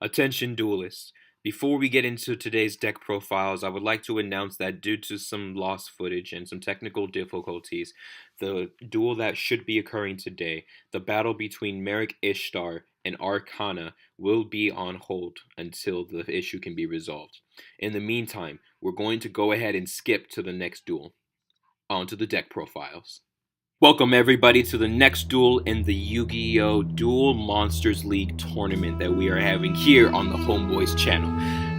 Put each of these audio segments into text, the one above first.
Attention duelists. Before we get into today's deck profiles, I would like to announce that due to some lost footage and some technical difficulties, the duel that should be occurring today, the battle between Merrick Ishtar and Arcana, will be on hold until the issue can be resolved. In the meantime, we're going to go ahead and skip to the next duel. On to the deck profiles. Welcome everybody to the next duel in the Yu-Gi-Oh! Duel Monsters League tournament that we are having here on the HomeBoiz channel.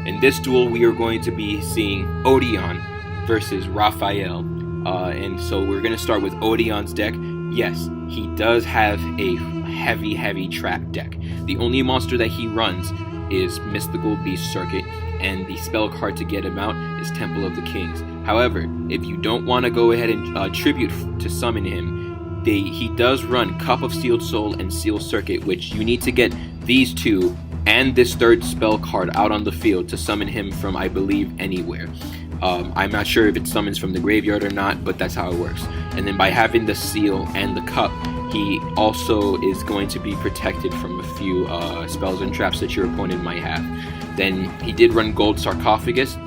In this duel we are going to be seeing Odion versus Rafael. And so we're going to start with Odion's deck. Yes, he does have a heavy trap deck. The only monster that he runs is Mystical Beast Circuit, and the spell card to get him out is Temple of the Kings. However, if you don't want to go ahead and tribute to summon him, he does run Cup of Sealed Soul and Seal Circuit, which you need to get these two and this third spell card out on the field to summon him from, I believe, anywhere. I'm not sure if it summons from the graveyard or not, but that's how it works. And then by having the Seal and the Cup, he also is going to be protected from a few spells and traps that your opponent might have. Then he did run Gold Sarcophagus.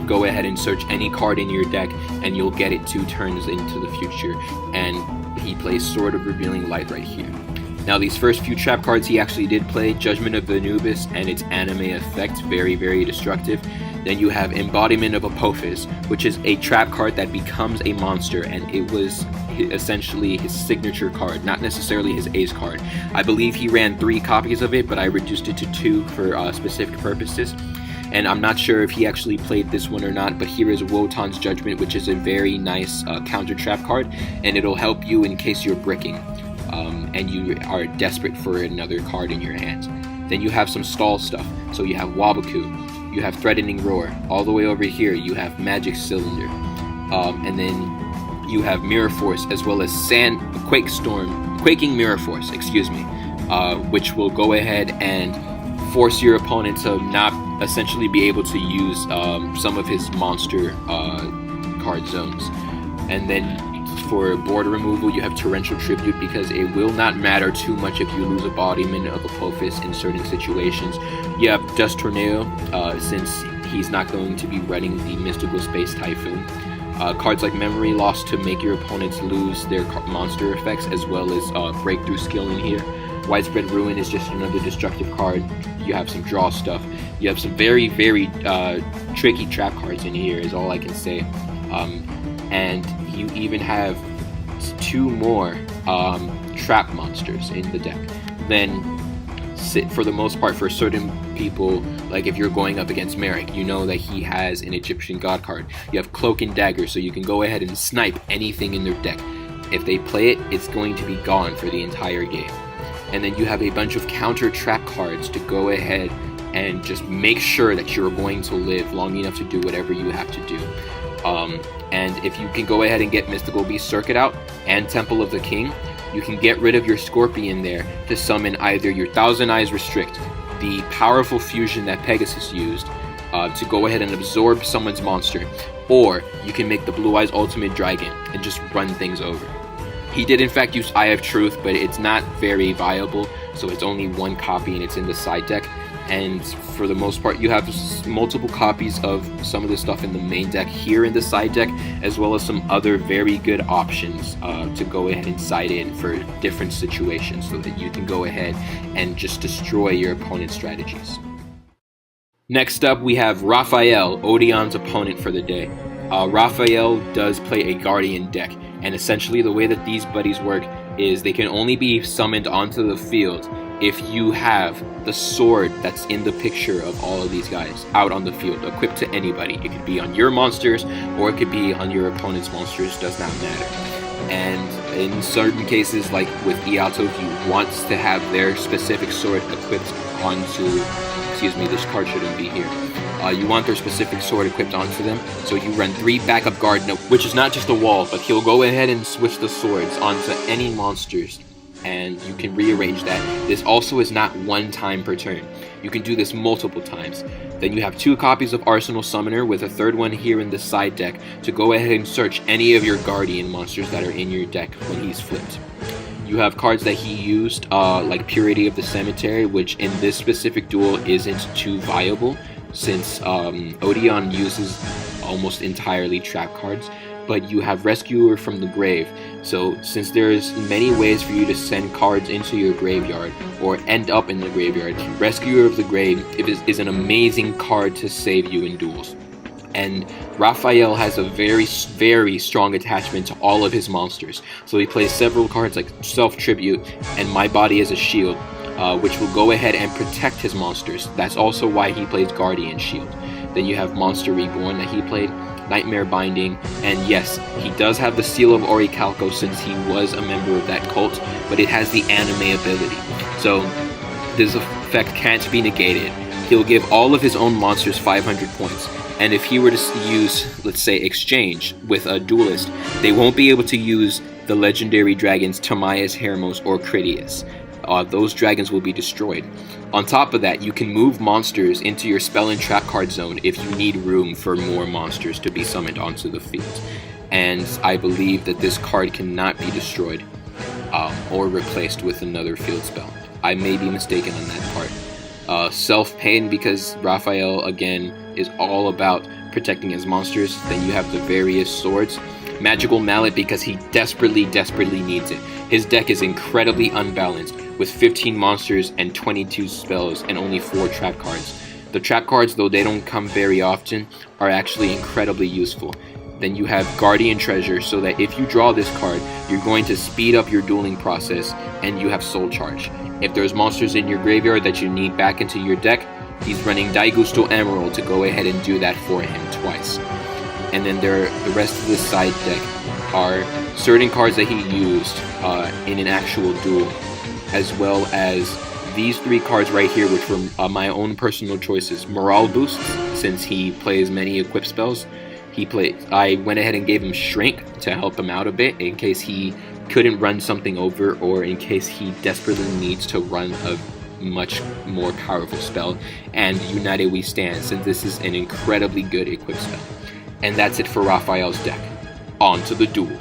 Go ahead and search any card in your deck and you'll get it 2 turns into the future. And he plays Sword of Revealing Light right here. Now these first few trap cards he actually did play, Judgment of Anubis and its anime effect, very destructive. Then you have Embodiment of Apophis, which is a trap card that becomes a monster, and it was essentially his signature card, not necessarily his ace card. I believe he ran 3 copies of it, but I reduced it to 2 for specific purposes. And I'm not sure if he actually played this one or not, but here is Wotan's Judgment, which is a very nice counter trap card, and it'll help you in case you're bricking and you are desperate for another card in your hands. Then you have some stall stuff. So you have Waboku, you have Threatening Roar. All the way over here you have Magic Cylinder, and then you have Mirror Force, as well as Quaking Mirror Force, which will go ahead and force your opponent to not essentially be able to use some of his monster card zones. And then for board removal, you have Torrential Tribute, because it will not matter too much if you lose Embodiment of Apophis in certain situations. You have Dust Tornado, since he's not going to be running the Mystical Space Typhoon. Cards like Memory Loss to make your opponents lose their monster effects, as well as Breakthrough Skill in here. Widespread Ruin is just another destructive card. You have some draw stuff. You have some very tricky trap cards in here, is all I can say. And you even have 2 more trap monsters in the deck. Then, for the most part, for certain people, like if you're going up against Merrick, you know that he has an Egyptian God card. You have Cloak and Dagger, so you can go ahead and snipe anything in their deck. If they play it, it's going to be gone for the entire game. And then you have a bunch of counter trap cards to go ahead and just make sure that you're going to live long enough to do whatever you have to do. And if you can go ahead and get Mystical Beast Circuit out and Temple of the King, you can get rid of your Scorpion there to summon either your Thousand Eyes Restrict, the powerful fusion that Pegasus used to go ahead and absorb someone's monster, or you can make the Blue Eyes Ultimate Dragon and just run things over. He did in fact use Eye of Truth, but it's not very viable, so it's only 1 copy and it's in the side deck. And for the most part, you have multiple copies of some of the stuff in the main deck here in the side deck, as well as some other very good options to go ahead and side in for different situations, so that you can go ahead and just destroy your opponent's strategies. Next up, we have Rafael, Odion's opponent for the day. Rafael does play a Guardian deck, and essentially the way that these buddies work is they can only be summoned onto the field if you have the sword that's in the picture of all of these guys out on the field, equipped to anybody. It could be on your monsters, or it could be on your opponent's monsters, does not matter. And in certain cases, like with Iato, he wants to have their specific sword equipped onto, this card shouldn't be here. You want their specific sword equipped onto them, so you run 3 backup guard, which is not just a wall, but he'll go ahead and switch the swords onto any monsters, and you can rearrange that. This also is not 1 time per turn. You can do this multiple times. Then you have 2 copies of Arsenal Summoner with a 3rd one here in the side deck to go ahead and search any of your Guardian monsters that are in your deck when he's flipped. You have cards that he used, like Purity of the Cemetery, which in this specific duel isn't too viable, since Odion uses almost entirely trap cards. But you have Rescuer from the Grave, so since there's many ways for you to send cards into your graveyard or end up in the graveyard, Rescuer of the Grave is an amazing card to save you in duels. And Rafael has a very, very strong attachment to all of his monsters, so he plays several cards like Self-Tribute and My Body as a Shield, which will go ahead and protect his monsters. That's also why he plays Guardian Shield. Then you have Monster Reborn that he played, Nightmare Binding, and yes, he does have the Seal of Orichalco since he was a member of that cult, but it has the anime ability, so this effect can't be negated. He'll give all of his own monsters 500 points, and if he were to use, let's say, Exchange with a duelist, they won't be able to use the legendary dragons Timaeus, Hermos, or Critias. Those dragons will be destroyed. On top of that, you can move monsters into your spell and trap card zone if you need room for more monsters to be summoned onto the field. And I believe that this card cannot be destroyed or replaced with another field spell. I may be mistaken on that part. Self-Pain, because Rafael, again, is all about protecting his monsters. Then you have the various swords. Magical Mallet, because he desperately needs it. His deck is incredibly unbalanced, with 15 monsters and 22 spells and only 4 trap cards. The trap cards, though they don't come very often, are actually incredibly useful. Then you have Guardian Treasure, so that if you draw this card, you're going to speed up your dueling process, and you have Soul Charge. If there's monsters in your graveyard that you need back into your deck, he's running Daigusto Emerald to go ahead and do that for him twice. And then the rest of the side deck are certain cards that he used in an actual duel, as well as these 3 cards right here, which were my own personal choices. Morale Boost, since he plays many equip spells. I went ahead and gave him Shrink to help him out a bit in case he couldn't run something over, or in case he desperately needs to run a much more powerful spell. And United We Stand, since this is an incredibly good equip spell. And that's it for Rafael's deck. On to the duel.